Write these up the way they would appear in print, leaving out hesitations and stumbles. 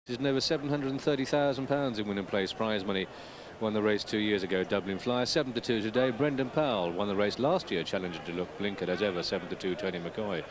He's over £730,000 in winning place prize money. Won the race 2 years ago. Dublin Flyer 7-2 today. Brendan Powell won the race last year. Challenger to look blinkered as ever. 7-2 Tony McCoy.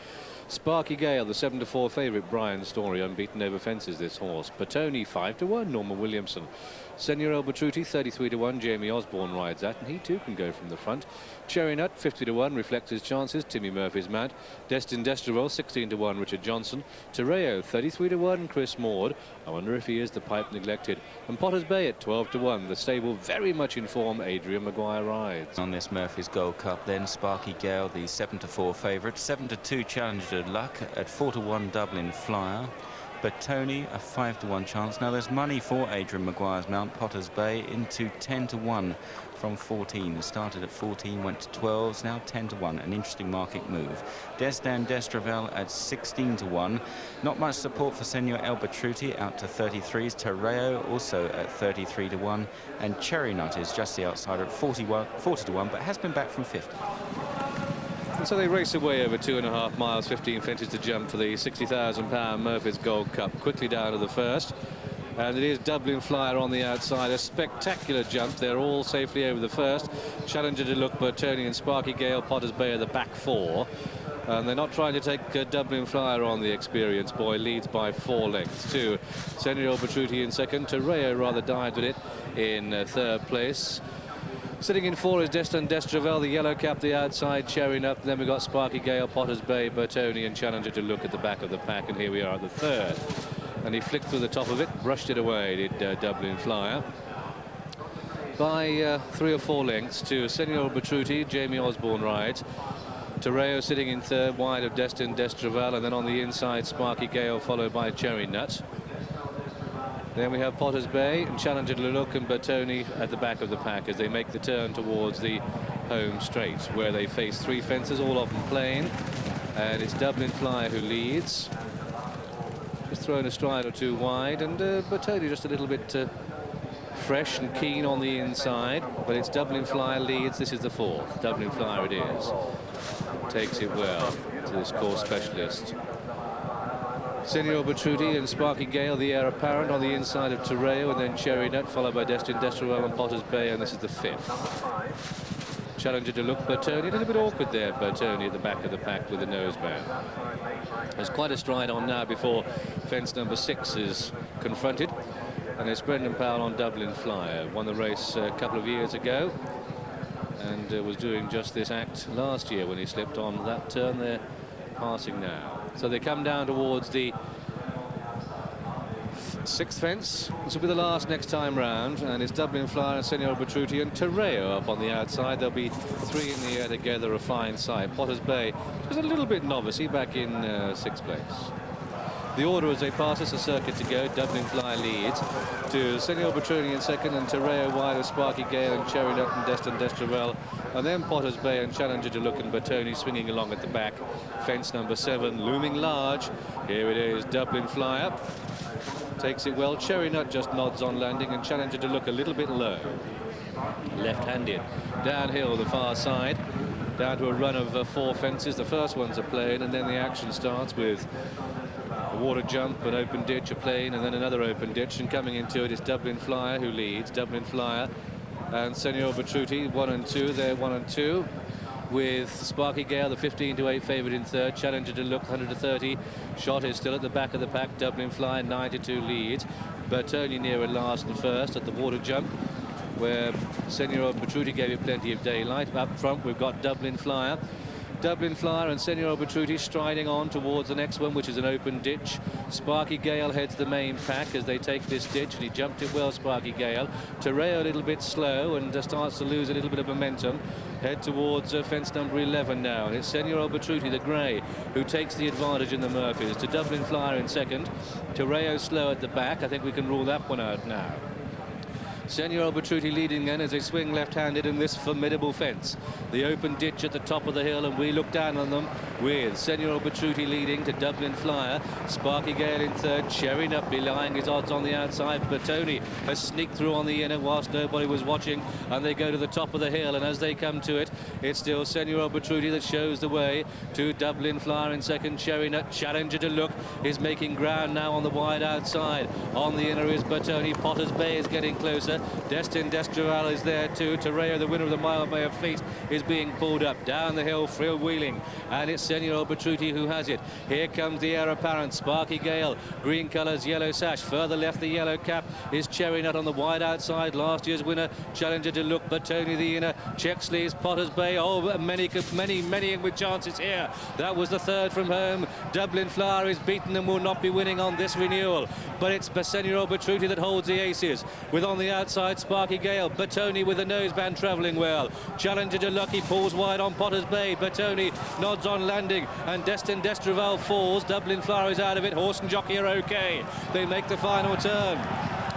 Sparky Gale, the 7-4 favourite. Brian Story unbeaten over fences. This horse. Betrutti 5-1. Norman Williamson. Senor Betrutti 33-1. Jamie Osborne rides that, and he too can go from the front. Cherry Nut 50-1 reflects his chances. Timmy Murphy's mad. Destined Destreville 16-1. Richard Johnson. Terreo 33-1. Chris Maud. I wonder if he is the pipe neglected. And Potter's Bay at 12-1. The stable very much in form. Adrian Maguire rides on this Murphy's Gold Cup. Then Sparky Gale, the 7-4 favourite. 7-2 Challenger Luck at 4-1 Dublin Flyer. Betrutti a 5-1 chance. Now there's money for Adrian Maguire's mount. Potter's Bay into 10-1 from 14. Started at 14, went to 12, now 10-1. An interesting market move. Destined Destreville at 16-1. Not much support for Senor Betrutti, out to 33s. Terreo also at 33-1, and Cherry Nut is just the outsider at 40-1, but has been back from 50. And so they race away over 2.5 miles, 15 fences to jump for the £60,000 Murphy's Gold Cup. Quickly down to the first. And it is Dublin Flyer on the outside. A spectacular jump. They're all safely over the first. Challenger to look, Tony and Sparky Gale. Potter's Bay are the back four. And they're not trying to take Dublin Flyer on. The experienced boy leads by 4 lengths to Senor Betrutti in second. Terreo rather died with it in third place. Sitting in 4 is Destined Destreville, the yellow cap, the outside, Cherry Nut. Then we've got Sparky Gale, Potter's Bay, Bertoni and Challenger to look at the back of the pack. And here we are at the third. And he flicked through the top of it, brushed it away, did Dublin Flyer. By 3 or 4 lengths to Senor Betrutti, Jamie Osborne rides. Terreo sitting in third, wide of Destined Destreville. And then on the inside, Sparky Gale, followed by Cherry Nut. Then we have Potter's Bay and Challenger to look and Bertoni at the back of the pack as they make the turn towards the home straight, where they face 3 fences, all of them plain. And it's Dublin Flyer who leads. Just thrown a stride or 2 wide, and Bertoni just a little bit fresh and keen on the inside. But it's Dublin Flyer leads. This is the 4th. Dublin Flyer it is. Takes it well to this course specialist. Senor Betrutti and Sparky Gale, the heir apparent, on the inside of Terreo, and then Cherry Nut, followed by Destined Destreville and Potter's Bay, and this is the 5th. Challenger to look, Bertoni, a little bit awkward there, Bertoni at the back of the pack with the noseband. There's quite a stride on now before fence number 6 is confronted, and it's Brendan Powell on Dublin Flyer. Won the race a couple of years ago, and was doing just this act last year when he slipped on that turn there, passing now. So they come down towards the 6th fence. This will be the last next time round, and it's Dublin Flyer and Senor Betrutti and Terreo up on the outside. There'll be 3 in the air together, a fine sight. Potter's Bay was a little bit novice-y back in 6th place. The order as they pass us, a circuit to go. Dublin Flyer leads to Senor Betrutti in second, and Terreo wide of Sparky Gale and Cherry Nut and Destined Destreville. And then Potter's Bay and Challenger to look, and Bertoni swinging along at the back. Fence number 7 looming large. Here it is, Dublin Flyer. Takes it well. Cherry Nut just nods on landing, and Challenger to look a little bit low. Left-handed. Downhill the far side. Down to a run of 4 fences. The first one's a plain, and then the action starts with a water jump, an open ditch, a plain, and then another open ditch. And coming into it is Dublin Flyer who leads. Dublin Flyer and Senor Betrutti 1 and 2. They're 1 and 2 with Sparky Gale, the 15-8 favourite in third. Challenger to look 130. Shot is still at the back of the pack. Dublin Flyer 9-2 leads. Bertoni near last and first at the water jump, where Senor Betrutti gave it plenty of daylight. Up front we've got Dublin Flyer. Dublin Flyer and Senor Betrutti striding on towards the next one, which is an open ditch. Sparky Gale heads the main pack as they take this ditch, and he jumped it well, Sparky Gale. Terreo a little bit slow and starts to lose a little bit of momentum. Head towards fence number 11 now, and it's Senor Betrutti, the grey, who takes the advantage in the Murphys. To Dublin Flyer in second. Terreo slow at the back. I think we can rule that one out now. Senor Betrutti leading then as they swing left-handed in this formidable fence. The open ditch at the top of the hill, and we look down on them with Senor Betrutti leading to Dublin Flyer. Sparky Gale in third. Cherry Nup belying his odds on the outside. Betrutti has sneaked through on the inner whilst nobody was watching, and they go to the top of the hill, and as they come to it, it's still Senor Betrutti that shows the way to Dublin Flyer in second. Cherry Nut, challenger to look, is making ground now on the wide outside. On the inner is Betrutti. Potter's Bay is getting closer. Destin Destraval is there too. Terreo, the winner of the Mile Bay of Fleet, is being pulled up down the hill, freewheeling, and it's Senor Betrutti who has it. Here comes the heir apparent, Sparky Gale, green colours, yellow sash. Further left, the yellow cap is Cherry Nut on the wide outside. Last year's winner, challenger to look, Betrutti the inner. Chexley's Potter's Bay. Oh, many with chances here. That was the third from home. Dublin Flower is beaten and will not be winning on this renewal, but it's Senor Betrutti that holds the aces, with on the outside Sparky Gale. Betrutti with the noseband travelling well. Challenger to Lucky pulls wide on Potter's Bay. Betrutti nods on landing, and Destin Destraval falls. Dublin Flower is out of it. Horse and jockey are okay. They make the final turn,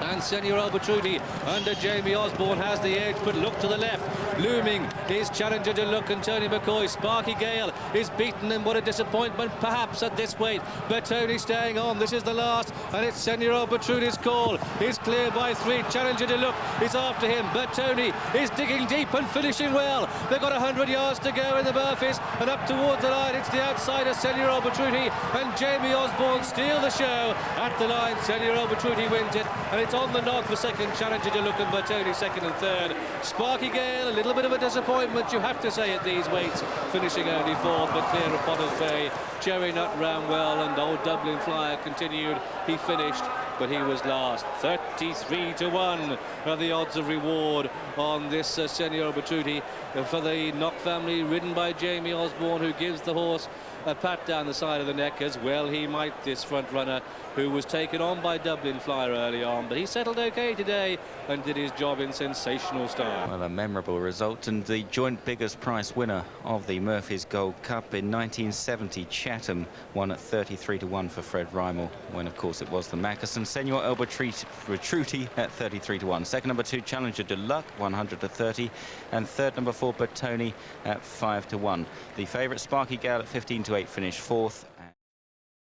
and Senor Betrutti under Jamie Osborne has the edge, but look to the left. Looming is challenger to look, and Tony McCoy. Sparky Gale is beaten, and what a disappointment perhaps at this weight. Betrutti staying on. This is the last, and it's Senor Betrutti's call. He's clear by 3. Challenger to look is after him. Betrutti is digging deep and finishing well. They've got 100 yards to go in the Murphys, and up towards the line it's the outsider Senor Betrutti, and Jamie Osborne steal the show at the line. Senor Betrutti wins it, and it's on the Nock for second. Challenger to look, and Betrutti second and third. Sparky Gale, a little bit of a disappointment, you have to say, at these weights, finishing only fourth, but clear of Potter's Bay. Cherry Nut ran well, and old Dublin Flyer continued. He finished, but he was last. 33-1 are the odds of reward on this Senor Betrutti for the Nock family, ridden by Jamie Osborne, who gives the horse a pat down the side of the neck, as well he might, this front runner, who was taken on by Dublin Flyer early on, but he settled okay today and did his job in sensational style. Well, a memorable result, and the joint biggest price winner of the Murphy's Gold Cup in 1970, Cheltenham, won at 33-1 for Fred Rymel, when of course it was the Mackerson. Senor Betrutti at 33-1. Second number 2, Challenger de Luck, 100-30, and third number 4, Betrutti at 5-1. The favourite, Sparky Gale, at 15-8, finished fourth.